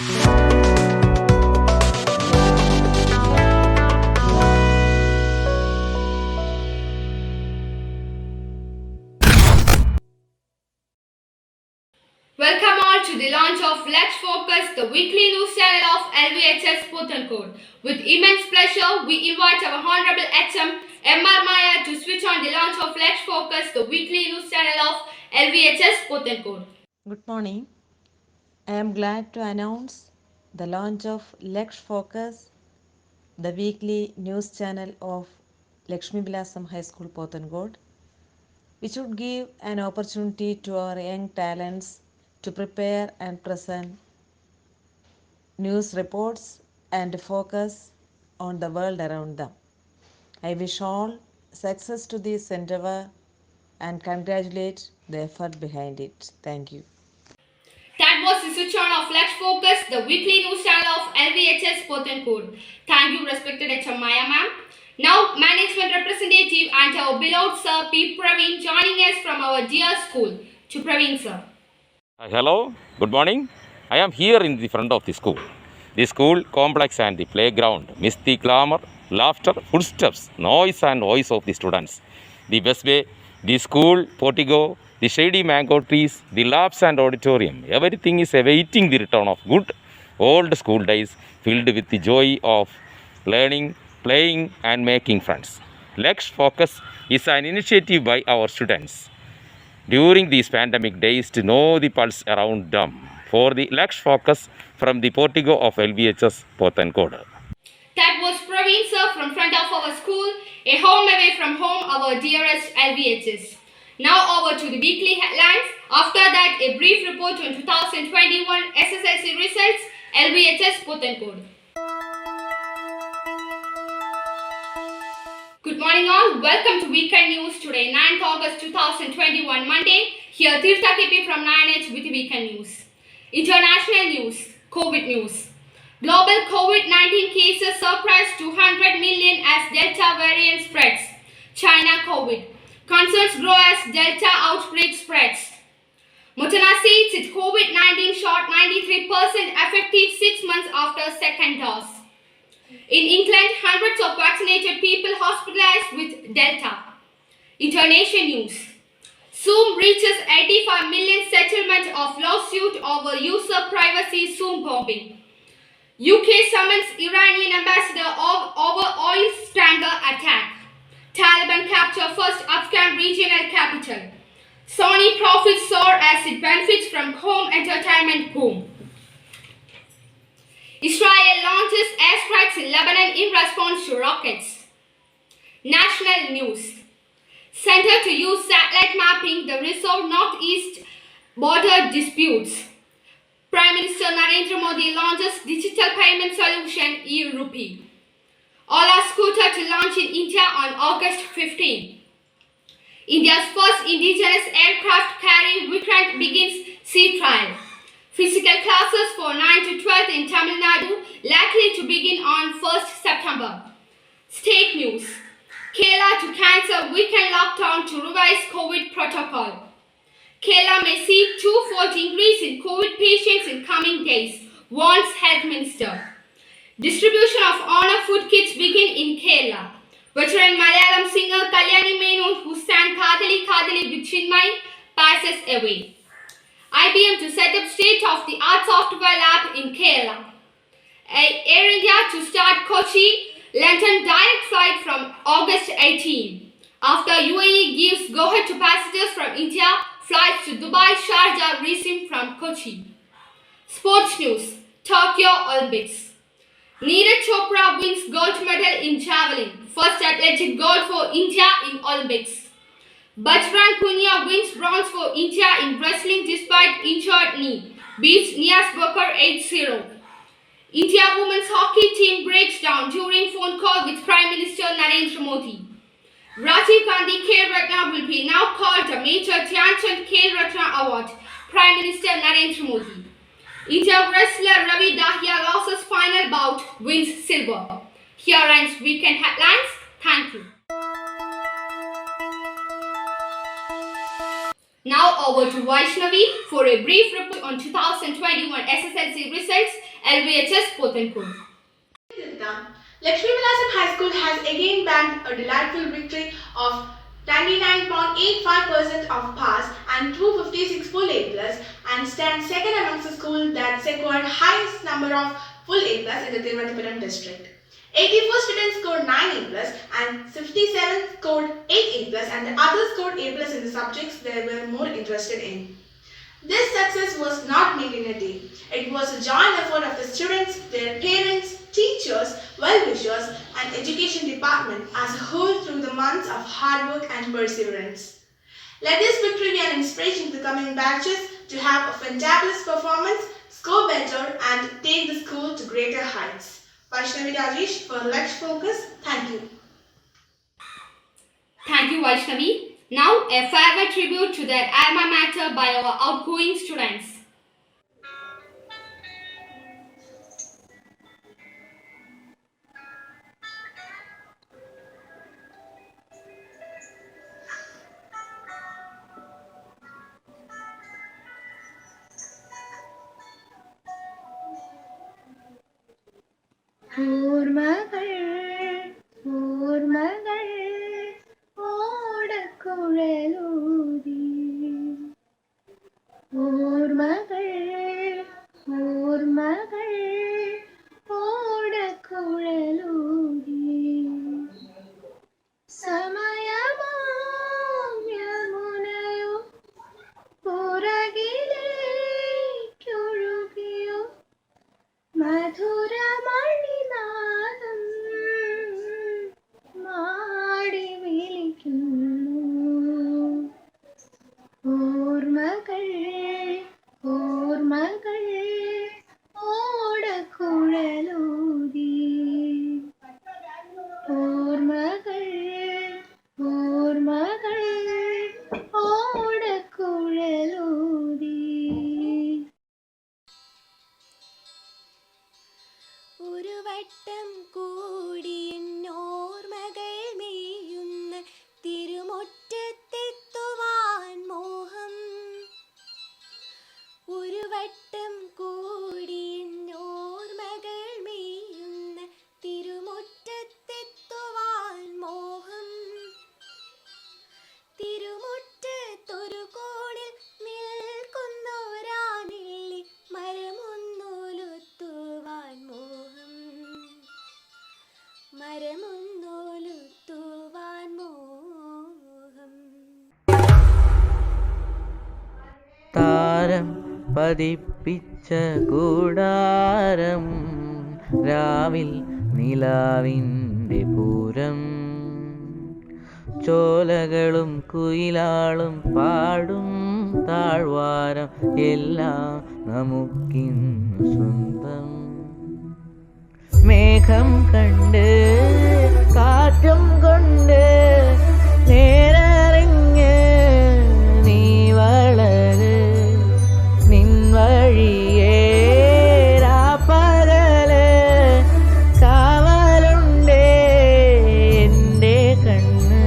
Welcome all to the launch of Let's Focus, the weekly news channel of LVHS Pothankode. With immense pleasure, we invite our Honorable HM M.R. Maya to switch on the launch of Let's Focus, the weekly news channel of LVHS Pothankode. Good morning. I am glad to announce the launch of Lex Focus, the weekly news channel of Lakshmi Vilasam High School, Pothankode, which would give an opportunity to our young talents to prepare and present news reports and focus on the world around them. I wish all success to this endeavor and congratulate the effort behind it. Thank you. That was the switch on of Let's Focus, the weekly news channel of LVHS Pothankode. Thank you, respected HM Maya ma'am. Now, management representative and our beloved sir P. Praveen joining us from our dear school. To Praveen sir. Hello, good morning. I am here in the front of the school. The school complex and the playground miss the glamour, laughter, footsteps, noise and voice of the students. The best way, the school, portico, the shady mango trees, the labs and auditorium, everything is awaiting the return of good old school days filled with the joy of learning, playing and making friends. Let's Focus is an initiative by our students during these pandemic days to know the pulse around them. For the Let's Focus from the portico of LVHS Pothankode. That was Praveen sir from front of our school, a home away from home, our dearest LVHS. Now over to the weekly headlines. After that, a brief report on 2021 SSLC results, LVHS Pothankode. Good morning all, welcome to Weekend News. Today 9th August 2021 Monday. Here Tirtha KP from 9H with Weekend News. International news, COVID news. Global COVID-19 cases surpass 200 million as Delta variant spreads. China COVID. Concerns grow as Delta outbreak spreads. Moderna says its COVID-19 shot 93% effective 6 months after second dose. In England, hundreds of vaccinated people hospitalized with Delta. International news. Zoom reaches 85 million settlement of lawsuit over user privacy Zoom bombing. UK summons Iranian ambassador over oil tanker attack. Taliban capture first Afghan regional capital. Sony profits soar as it benefits from home entertainment boom. Israel launches airstrikes in Lebanon in response to rockets. National news. Center to use satellite mapping to resolve northeast border disputes. Prime Minister Narendra Modi launches digital payment solution e-Rupee. Ola scooter to launch in India on August 15. India's first indigenous aircraft carrier Vikrant begins sea trial. Physical classes for 9 to 12 in Tamil Nadu likely to begin on 1st September. State news. Kerala to cancel weekend lockdown to revise COVID protocol. Kerala may see twofold increase in COVID patients in coming days, warns Health Minister. Distribution of honor food kits begin in Kerala. Veteran Malayalam singer Kalyani Menon, who sang Kadali Kadali with Chinmay, passes away. IBM to set up state-of-the-art software lab in Kerala. Air India to start Kochi London direct flight from August 18. After UAE gives go-ahead to passengers from India, flights to Dubai, Sharjah resume from Kochi. Sports news. Tokyo Olympics. Neeraj Chopra wins gold medal in javelin. First athletic gold for India in Olympics. Bajrang Punia wins bronze for India in wrestling despite injured knee. Beats Niaz Bakar 8-0. India women's hockey team breaks down during phone call with Prime Minister Narendra Modi. Rajiv Gandhi Khel Ratna will be now called the Major Dhyan Chand Khel Ratna Award. Prime Minister Narendra Modi. India wrestler Ravi Dahiya loses final bout, wins silver. Here ends weekend headlines. Thank you. Now over to Vaishnavi for a brief report on 2021 SSLC results, LVHS Pothencourt. Lakshmi Vilasam High School has again bagged a delightful victory of 99.85% of pass and 256 full A+ and stands second amongst the schools that secured highest number of full A+ in the Thiruvananthapuram district. 84 students scored 9 A+ and 57 scored 8 A+ and the others scored A+ in the subjects they were more interested in. This success was not made in a day. It was a joint effort of the students, their parents, teachers, well-wishers and education department as a whole through the months of hard work and perseverance. Let this victory be an inspiration to the coming batches to have a fantabulous performance, score better and take the school to greater heights. Vaishnavi Rajesh for Laksh Focus. Thank you. Thank you, Vaishnavi. Now, a farewell tribute to their alma mater by our outgoing students. ഓർമ്മകൾ ഓടക്കുഴലൂതി ഓർമ്മകൾ ഓടക്കുഴലൂതി സമയമാം യമുനയോ പുറകിലേക്കൊഴുകിയോ മധുരമണിനാദം മാടി വിളിക്കുന്നു ഓർമ്മകൾ ഓടക്കുഴലൂതി ഓർമ്മകൾ ഓടക്കുഴലൂതി ഒരു വട്ടം കൂടി എന്നോർമ്മകൾ മെയ്യുന്ന തിരുമുറ്റത്തെത്തുവാൻ മോഹം ഒരു വട്ടം കൂടി എന്നോർമ്മകൾ മെയ്യുന്ന തിരുമുറ്റത്തെത്തുവാൻ മോഹം തിരുമുറ്റത്തൊരു കോണിൽ നിൽക്കുന്നൊരാനില്ലി മരമൊന്നോലുത്തുവാൻ മോഹം മരമൊന്നോലുത്തുവാൻ മോഹം താരം പതിപ്പിച്ച കൂടാരം രാവിൽ നിലാവിൻ്റെ പൂരം ചോലകളും കുയിലാളും പാടും താഴ്വാരം എല്ലാം നമുക്കിന്ന് സ്വന്തം മേഘം കണ്ട് കാറ്റും കൊണ്ട് നേരറിഞ്ഞ് നീ വളര് നിൻ വഴിയേ രാപ്പകല് കാവലുണ്ടേ എൻ്റെ കണ്ണ്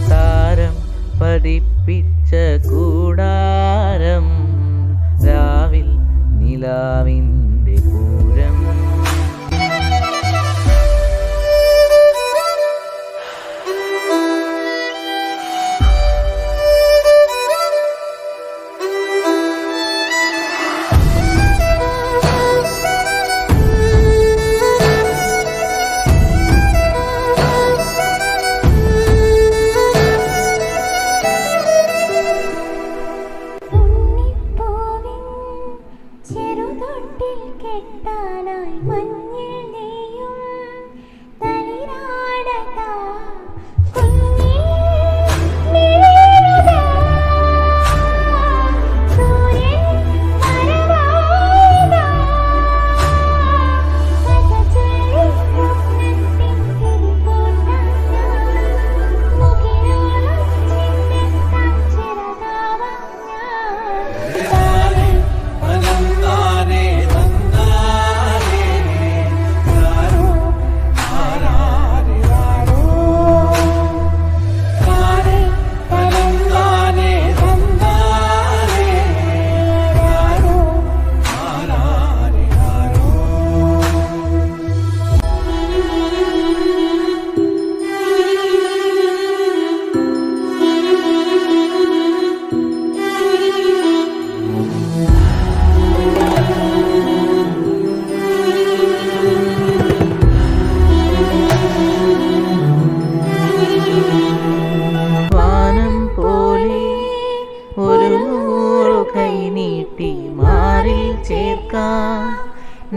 താരം പതിപ്പിച്ച കൂടാരം രാവിൽ നിലാവിൻ്റെ പൂരം ഉണ്ണിപ്പൂവിൻ ചെറുതൊട്ടിൽ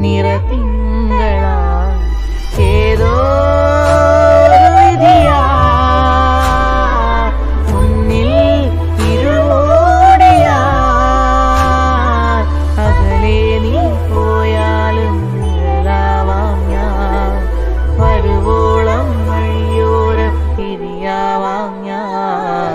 നിറതിങ്കളാ ഏതോ വിധിയാ മുന്നിൽ ഇരുളോടിയാ അകലെ നീ പോയാലും നിഴലാവാം ഞാൻ വരുവോളം വഴിയോരം തിരിയാവാം ഞാൻ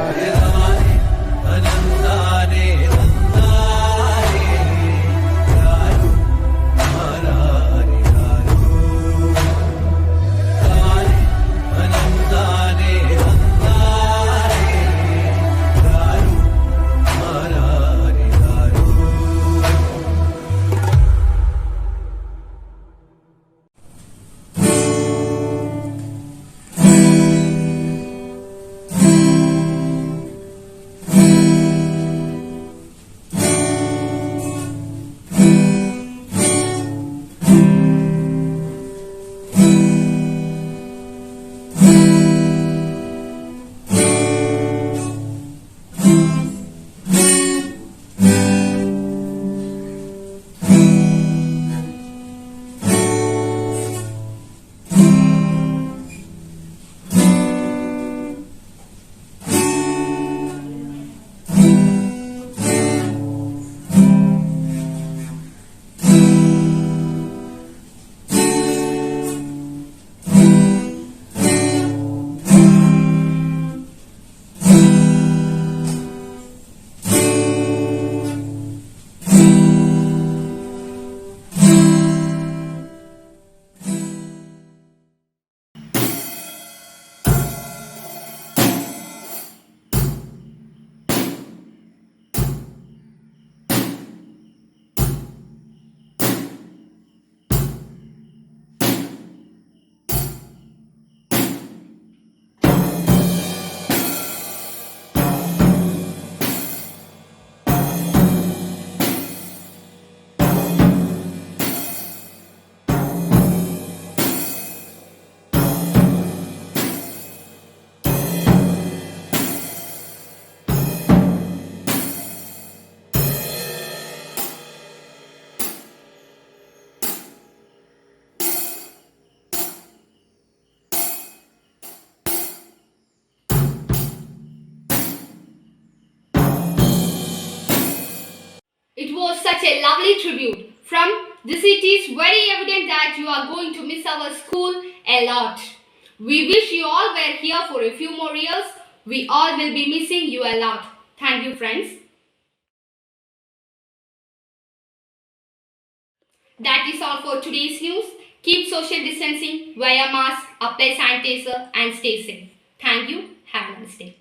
It was such a lovely tribute. From this, it is very evident that you are going to miss our school a lot. We wish you all were here for a few more years. We all will be missing you a lot. Thank you, friends. That is all for today's news. Keep social distancing, wear a mask, apply sanitizer, and stay safe. Thank you. Have a nice day.